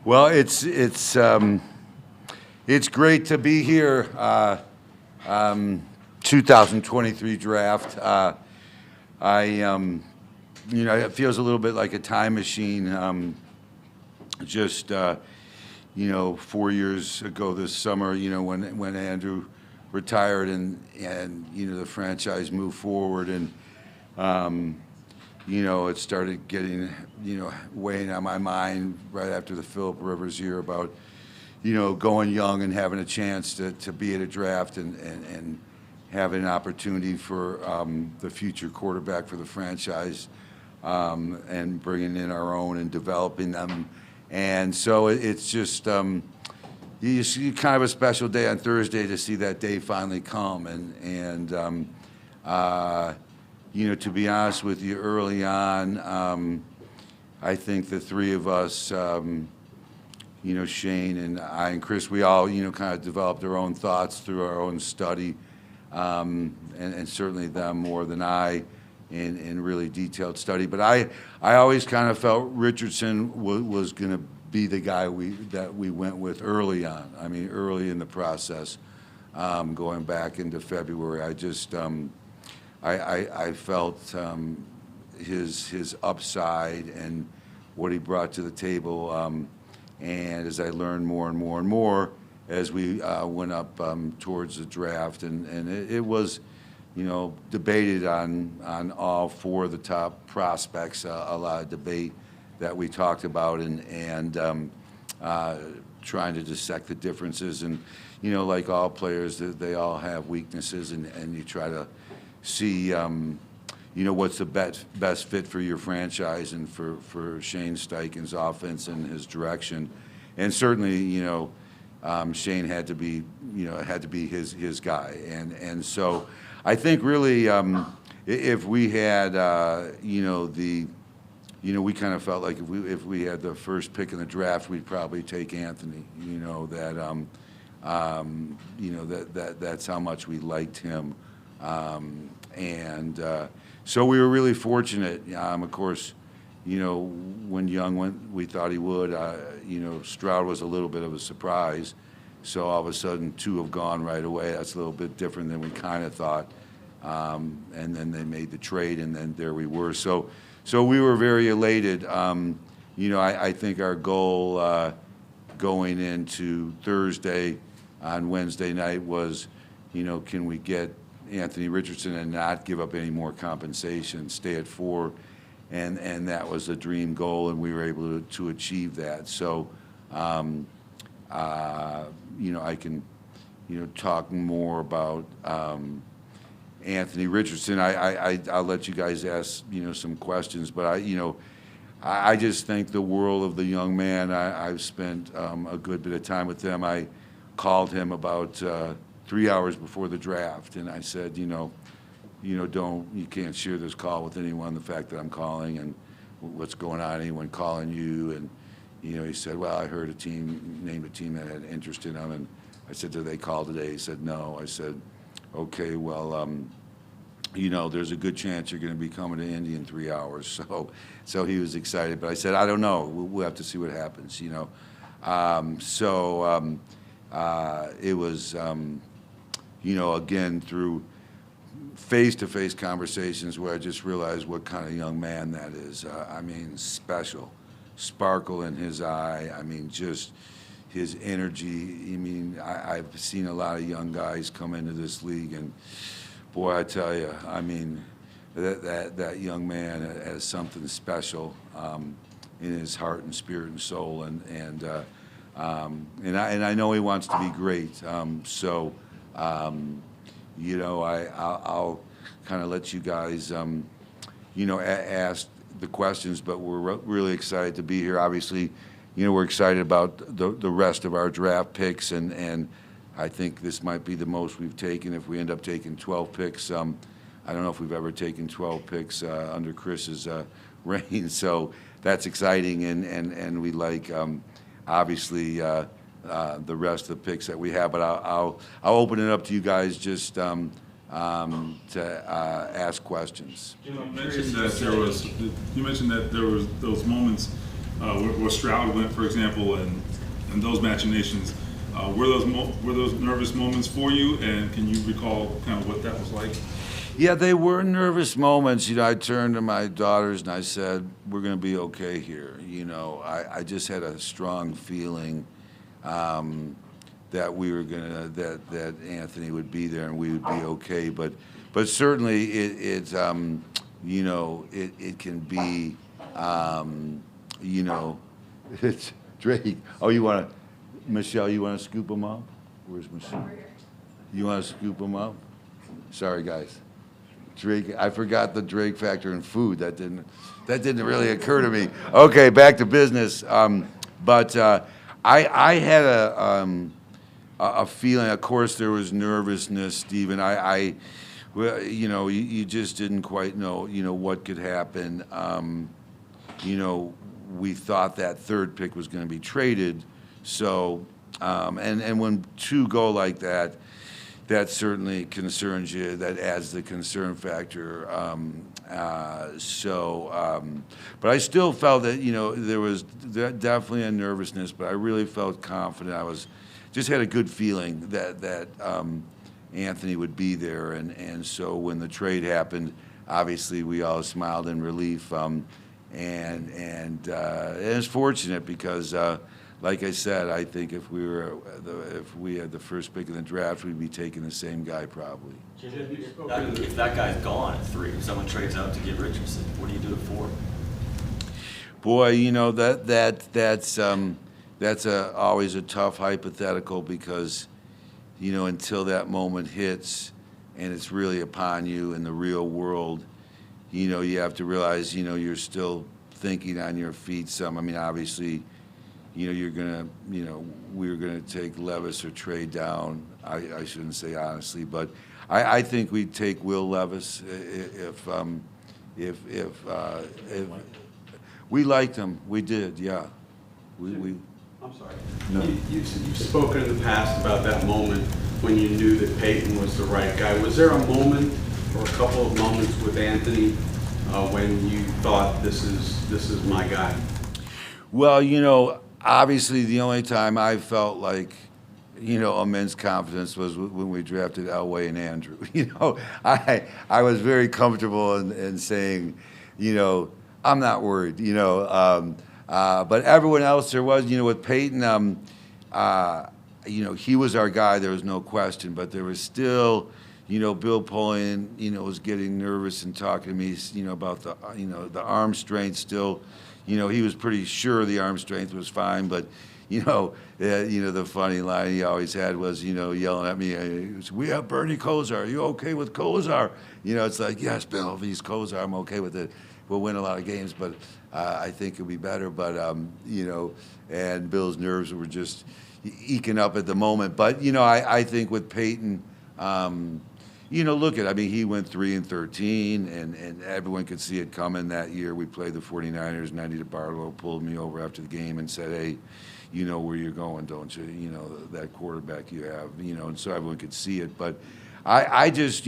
Well, it's great to be here. 2023 draft. I it feels a little bit like a time machine. Just 4 years ago this summer, when Andrew retired and the franchise moved forward and it started getting, weighing on my mind right after the Phillip Rivers year about, going young and having a chance to be at a draft and having an opportunity for the future quarterback for the franchise and bringing in our own and developing them. And so it's just, you see kind of a special day on Thursday to see that day finally come. To be honest with you, early on, I think the three of us, Shane and I and Chris, we all, kind of developed our own thoughts through our own study, and certainly them more than I in really detailed study. But I always kind of felt Richardson was going to be the guy that we went with early on. I mean, early in the process, going back into February. I felt his upside and what he brought to the table, and as I learned more and more and more as we went up towards the draft, and it was, debated on all four of the top prospects, a lot of debate that we talked about, and trying to dissect the differences, and like all players, they all have weaknesses, and you try to see, what's the best fit for your franchise and for Shane Steichen's offense and his direction. And certainly, Shane had to be his guy. And so I think really, if we had, we kind of felt like if we had the first pick in the draft, we'd probably take Anthony. That's how much we liked him. So we were really fortunate. Of course, when Young went, we thought he would. Stroud was a little bit of a surprise. So all of a sudden, two have gone right away. That's a little bit different than we kind of thought. And then they made the trade, and then there we were. So we were very elated. I think our goal going into Thursday on Wednesday night was, can we get Anthony Richardson and not give up any more compensation, stay at 4, and that was a dream goal, and we were able to achieve that. So, I can, talk more about Anthony Richardson. I'll let you guys ask, some questions, but I just think the world of the young man. I've spent a good bit of time with him. I called him about 3 hours before the draft, and I said, you can't share this call with anyone, the fact that I'm calling and what's going on, anyone calling you. And, he said, well, I heard named a team that had interest in him. And I said, did they call today? He said, no. I said, okay, well, there's a good chance you're going to be coming to Indy in 3 hours. So he was excited, but I said, I don't know. We'll have to see what happens, It was, again, through face-to-face conversations where I just realized what kind of young man that is. Special, sparkle in his eye. Just his energy. I've seen a lot of young guys come into this league, and boy, I tell you, that young man has something special in his heart and spirit and soul, and I know he wants to be great. I'll kind of let you guys, ask the questions, but we're really excited to be here. Obviously, we're excited about the rest of our draft picks, and I think this might be the most we've taken. If we end up taking 12 picks, I don't know if we've ever taken 12 picks under Chris's reign, so that's exciting, and we like, obviously, the rest of the picks that we have, but I'll open it up to you guys just to ask questions. You mentioned that there was those moments where Stroud went, for example, and those machinations. Were those nervous moments for you, and can you recall kind of what that was like? Yeah, they were nervous moments. I turned to my daughters and I said, "We're going to be okay here." I just had a strong feeling that we were gonna that Anthony would be there and we would be okay. But certainly it can be it's Drake. Oh, Michelle? You want to scoop him up? Where's Michelle? You want to scoop him up? Sorry, guys. Drake. I forgot the Drake factor in food. That didn't really occur to me. Okay, back to business. But I had a feeling. Of course, there was nervousness, Stephen. You just didn't quite know, what could happen. We thought that third pick was going to be traded. So, and when two go like that, that certainly concerns you. That adds the concern factor. But I still felt that, there was definitely a nervousness, but I really felt confident. Just had a good feeling that Anthony would be there. And so when the trade happened, obviously we all smiled in relief. And it's fortunate because, like I said, I think if we had the first pick in the draft, we'd be taking the same guy probably. If that guy's gone at 3, if someone trades out to get Richardson, what do you do at 4? Boy, that's always a tough hypothetical because, until that moment hits and it's really upon you in the real world, you have to realize, you're still thinking on your feet some. I mean, obviously, we're gonna take Levis or trade down. I shouldn't say honestly, but I think we'd take Will Levis if we liked him. We did, yeah. I'm sorry. No. You've spoken in the past about that moment when you knew that Peyton was the right guy. Was there a moment or a couple of moments with Anthony when you thought this is my guy? Well, obviously the only time I felt like, immense confidence was when we drafted Elway and Andrew. I was very comfortable in saying, I'm not worried. But everyone else there was, with Peyton, he was our guy. There was no question. But there was still, Bill Polian, was getting nervous and talking to me, about the arm strength still. He was pretty sure the arm strength was fine, but, the funny line he always had was, yelling at me, "We have Bernie Kosar. Are you okay with Kosar?" It's like, yes, Bill, if he's Kosar, I'm okay with it. We'll win a lot of games, but I think it'll be better. But, and Bill's nerves were just eking up at the moment. But, I think with Peyton, he went 3-13, and everyone could see it coming that year. We played the 49ers, and Eddie DeBartolo pulled me over after the game and said, "Hey, you know where you're going, don't you? That quarterback you have." And so everyone could see it. But I just,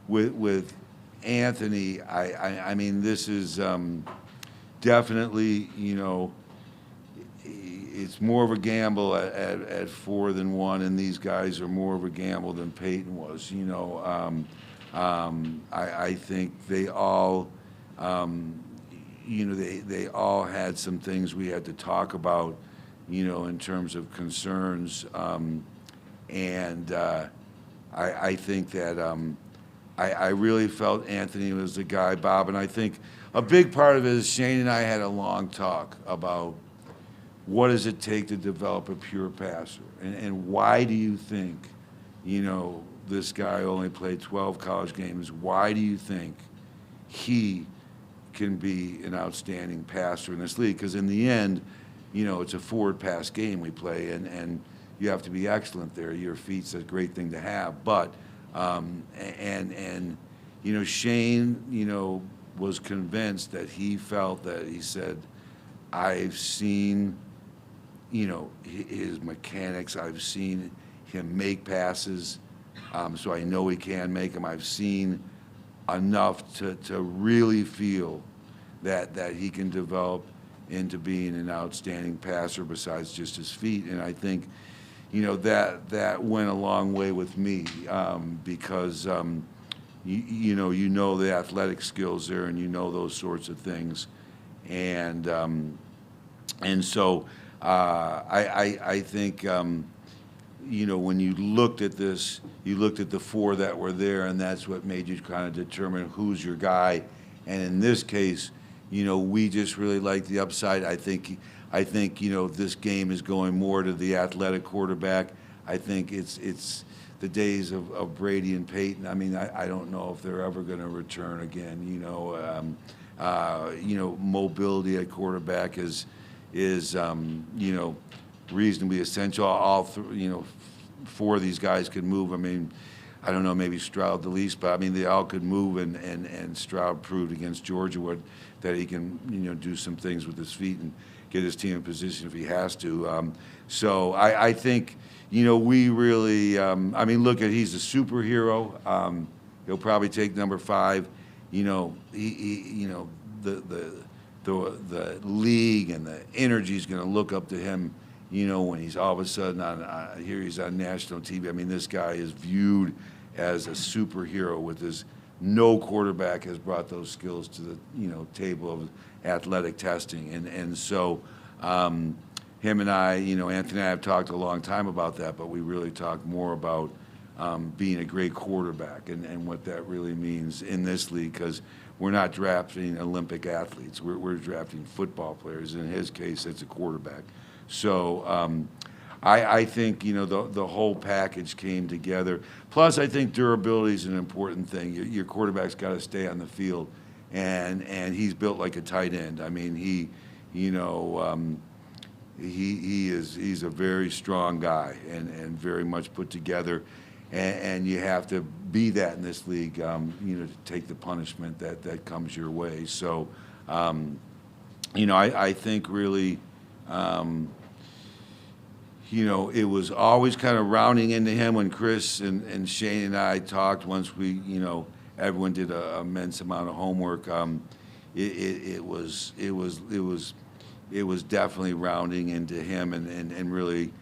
with Anthony, I mean, this is definitely, it's more of a gamble at 4 than 1, and these guys are more of a gamble than Peyton was. I think they all, they all had some things we had to talk about, in terms of concerns, and I think that I really felt Anthony was the guy, Bob, and I think a big part of it is Shane and I had a long talk about what does it take to develop a pure passer, and why do you think, this guy only played 12 college games? Why do you think he can be an outstanding passer in this league? Because in the end, it's a forward pass game we play, and you have to be excellent there. Your feet's a great thing to have, but Shane, was convinced that he felt that he said, I've seen, his mechanics. I've seen him make passes, so I know he can make them. I've seen enough to really feel that he can develop into being an outstanding passer besides just his feet. And I think, that went a long way with me because you know the athletic skills there, and those sorts of things, and so I think when you looked at this, you looked at the four that were there, and that's what made you kind of determine who's your guy. And in this case, we just really like the upside. I think this game is going more to the athletic quarterback. I think it's the days of Brady and Peyton. I mean, I don't know if they're ever going to return again. Mobility at quarterback is reasonably essential. Four of these guys could move. I mean, I don't know, maybe Stroud the least, but I mean, they all could move, and Stroud proved against Georgia that he can, do some things with his feet and get his team in position if he has to. So I think, we really, look he's a superhero. He'll probably take number 5. The league and the energy is going to look up to him. When he's all of a sudden he's on national TV. I mean, this guy is viewed as a superhero with his. No quarterback has brought those skills to the table of athletic testing, and so him and I, Anthony and I have talked a long time about that, but we really talk more about being a great quarterback and what that really means in this league, because we're not drafting Olympic athletes. We're drafting football players. In his case, it's a quarterback. So I think, the whole package came together. Plus, I think durability is an important thing. Your quarterback's got to stay on the field, and he's built like a tight end. I mean, he's a very strong guy and very much put together. And you have to be that in this league, to take the punishment that comes your way. So, I think really, it was always kind of rounding into him when Chris and Shane and I talked. Once we, everyone did an immense amount of homework. It was definitely rounding into him, and really,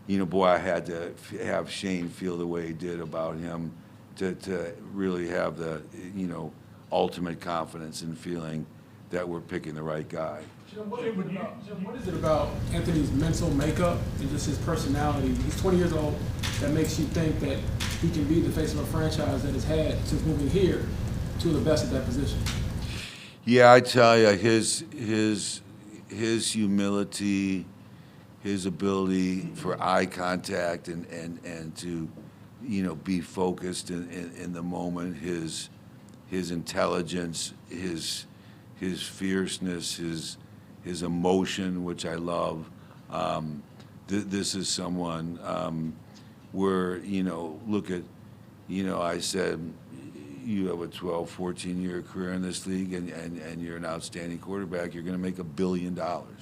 boy, I had to have Shane feel the way he did about him to really have the, ultimate confidence in feeling that we're picking the right guy. Jim, what is it about Anthony's mental makeup and just his personality? He's 20 years old. That makes you think that he can be the face of a franchise that has had since moving here to the best at that position. Yeah, I tell you, his humility, his ability for eye contact and to, be focused in the moment, his intelligence, his fierceness, his emotion, which I love. This is someone where, look at, I said, you have a 12, 14-year career in this league, and you're an outstanding quarterback, you're going to make $1 billion. $1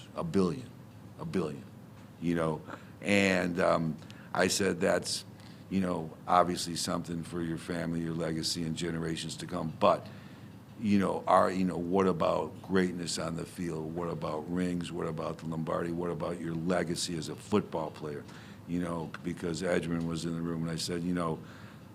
billion. And I said that's, obviously something for your family, your legacy, and generations to come. But what about greatness on the field? What about rings? What about the Lombardi? What about your legacy as a football player? Because Edgerrin was in the room, and I said,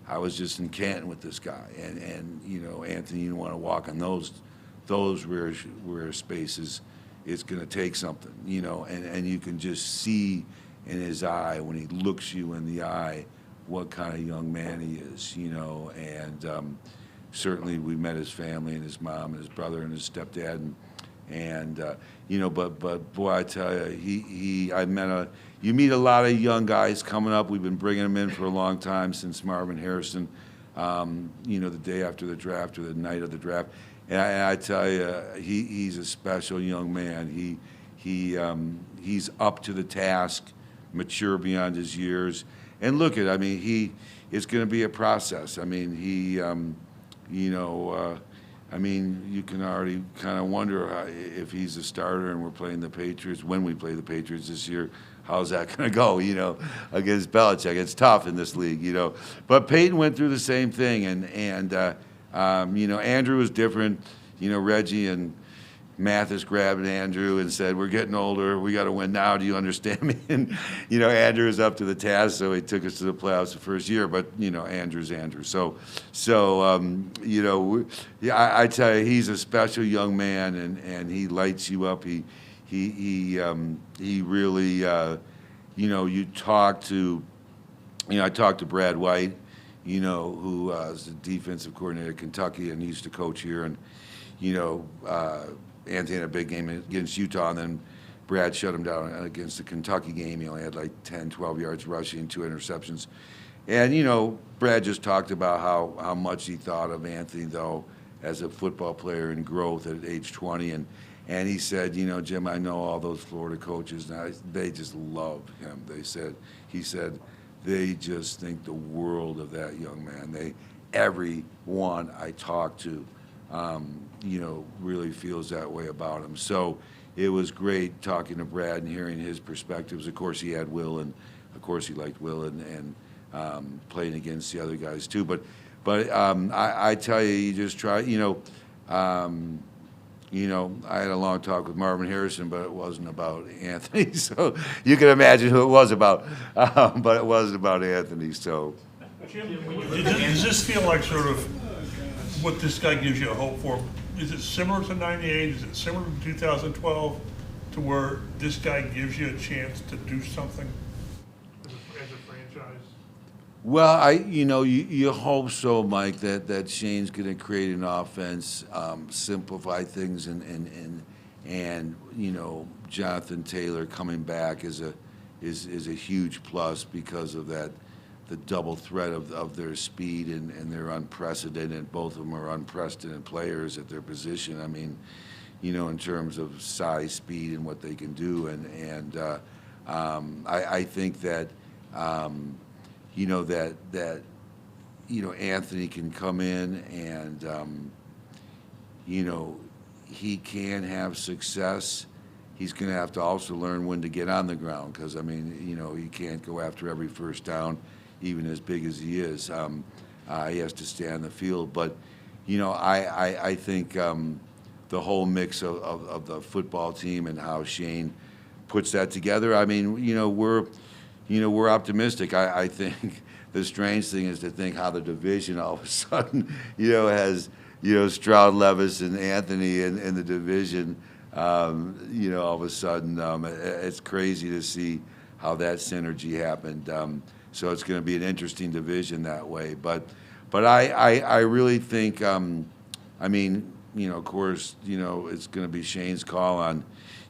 I was just in Canton with this guy, and Anthony, you want to walk on those rare spaces. It's going to take something, and you can just see in his eye when he looks you in the eye what kind of young man he is, and certainly we met his family and his mom and his brother and his stepdad, but boy, I tell you, you meet a lot of young guys coming up. We've been bringing them in for a long time, since Marvin Harrison, the day after the draft or the night of the draft. And I tell you, he's a special young man. He's up to the task, mature beyond his years. And look at, it's going to be a process. You can already kind of wonder if he's a starter and we're playing the Patriots. When we play the Patriots this year, how's that going to go, against Belichick? It's tough in this league, But Peyton went through the same thing, and Andrew was different. Reggie and Mathis grabbed Andrew and said, "We're getting older. We got to win now. Do you understand me?" And Andrew was up to the task, so he took us to the playoffs the first year. But Andrew's Andrew. So I tell you, he's a special young man, and he lights you up. He really, you talk to, I talked to Brad White, who is the defensive coordinator at Kentucky and he used to coach here, and Anthony had a big game against Utah, and then Brad shut him down against the Kentucky game. He only had like 10, 12 yards rushing, 2 interceptions. And, Brad just talked about how much he thought of Anthony, though, as a football player in growth at age 20. And he said, Jim, I know all those Florida coaches, and they just love him. He said, they just think the world of that young man. Everyone I talk to, really feels that way about him. So it was great talking to Brad and hearing his perspectives. Of course, he had Will, and of course he liked Will, and playing against the other guys too. But I tell you, you just try. I had a long talk with Marvin Harrison, but it wasn't about Anthony. So you can imagine who it was about, but it wasn't about Anthony. So. Does this feel like sort of what this guy gives you a hope for? Is it similar to '98? Is it similar to 2012, to where this guy gives you a chance to do something as a franchise? Well, you hope so, Mike, that Shane's going to create an offense, simplify things, and Jonathan Taylor coming back is a huge plus because of that. The double threat of their speed and their unprecedented. Both of them are unprecedented players at their position. I mean, in terms of size, speed, and what they can do. And I think that Anthony can come in and he can have success. He's going to have to also learn when to get on the ground because he can't go after every first down. Even as big as he is, he has to stay on the field. But, I think the whole mix of the football team and how Shane puts that together. I mean, we're optimistic. I think the strange thing is to think how the division all of a sudden, has Stroud, Levis, and Anthony in the division. All of a sudden, it's crazy to see how that synergy happened. So it's going to be an interesting division that way. But I really think, of course, it's going to be Shane's call on,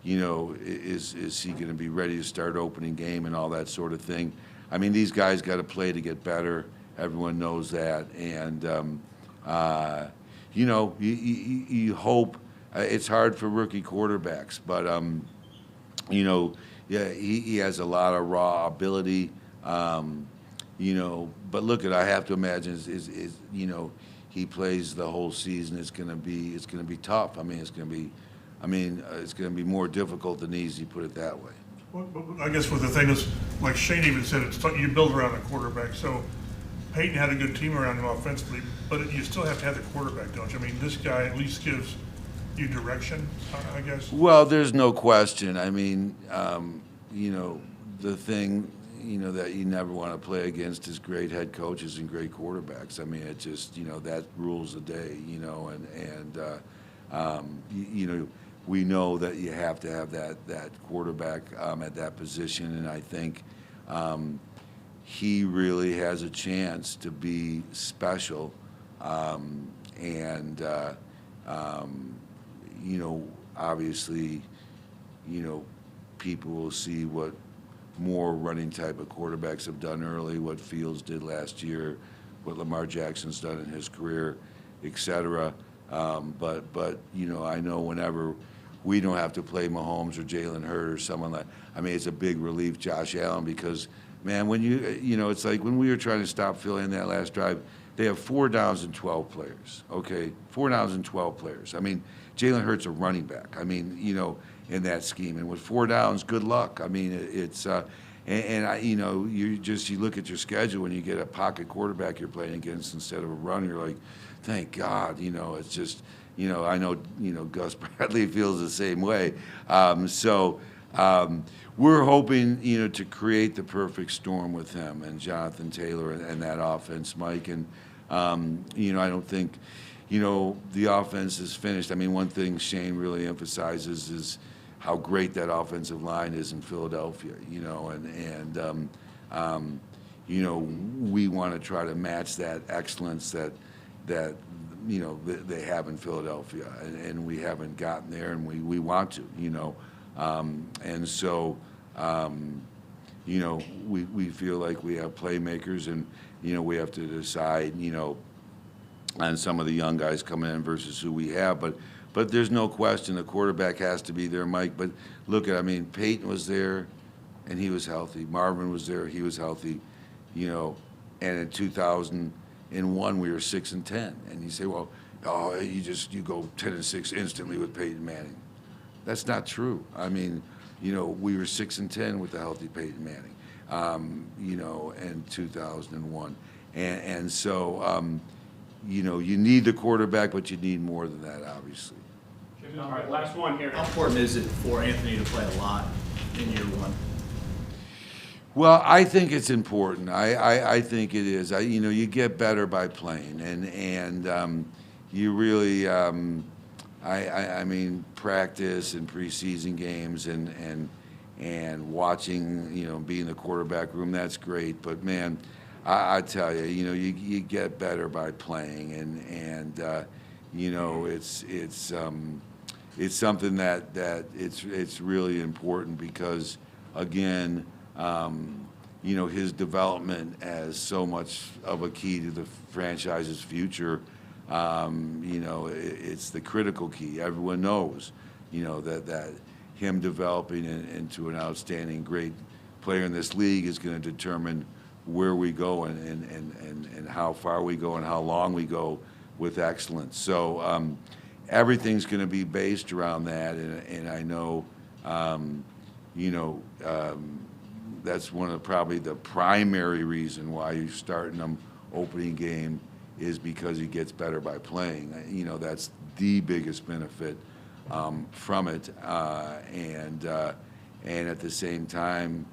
is he going to be ready to start opening game and all that sort of thing. I mean, these guys got to play to get better. Everyone knows that. And, you hope. It's hard for rookie quarterbacks, but, he has a lot of raw ability. But look at, I have to imagine is he plays the whole season. It's going to be tough. It's going to be more difficult than easy. Put it that way. Well, I guess what the thing is, like Shane even said, you build around a quarterback. So Peyton had a good team around him offensively, but you still have to have the quarterback, don't you? This guy at least gives you direction, I guess. Well, there's no question. The thing. That you never want to play against is great head coaches and great quarterbacks. It just, that rules the day, we know that you have to have that quarterback at that position, and I think he really has a chance to be special, obviously, people will see what more running type of quarterbacks have done early, what Fields did last year, what Lamar Jackson's done in his career, et cetera. But I know whenever we don't have to play Mahomes or Jalen Hurts or someone like, it's a big relief, Josh Allen, because, man, when it's like when we were trying to stop Philly in that last drive, they have 4 downs and 12 players, okay? 4 downs and 12 players. Jalen Hurts a running back. In that scheme, and with 4 downs, good luck. It's you look at your schedule when you get a pocket quarterback you're playing against instead of a run. You're like, thank God. It's just I know, Gus Bradley feels the same way. We're hoping, to create the perfect storm with him and Jonathan Taylor and that offense, Mike. And, I don't think, the offense is finished. I mean, one thing Shane really emphasizes is how great that offensive line is in Philadelphia, we want to try to match that excellence that they have in Philadelphia, and we haven't gotten there, and we want to, we feel like we have playmakers, and we have to decide, on some of the young guys coming in versus who we have, but there's no question the quarterback has to be there, Mike. But look Peyton was there, and he was healthy. Marvin was there, he was healthy, and in 2001 we were 6-10, and you say, well, you go 10-6 instantly with Peyton Manning. That's not true. We were 6-10 with the healthy Peyton Manning, in 2001, and so. You need the quarterback, but you need more than that, obviously. All right, last one here. How important is it for Anthony to play a lot in year one? Well, I think it's important. I think it is. You get better by playing, and you really, practice and preseason games and watching, being the quarterback room. That's great, but man. I tell you, you get better by playing, and it's something that it's really important because, again, his development as so much of a key to the franchise's future. It's the critical key. Everyone knows, that him developing into an outstanding, great player in this league is going to determine where we go and how far we go and how long we go with excellence. So everything's going to be based around that, and I know, that's one of probably the primary reason why you're starting him opening game is because he gets better by playing. That's the biggest benefit from it, and at the same time,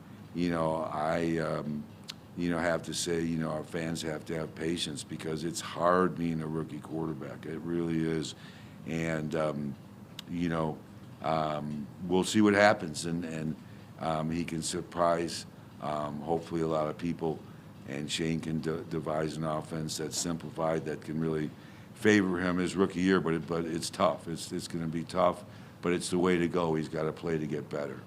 have to say, our fans have to have patience because it's hard being a rookie quarterback. It really is. And, we'll see what happens. And he can surprise, hopefully, a lot of people. And Shane can devise an offense that's simplified that can really favor him his rookie year. But it's tough. It's going to be tough. But it's the way to go. He's got to play to get better.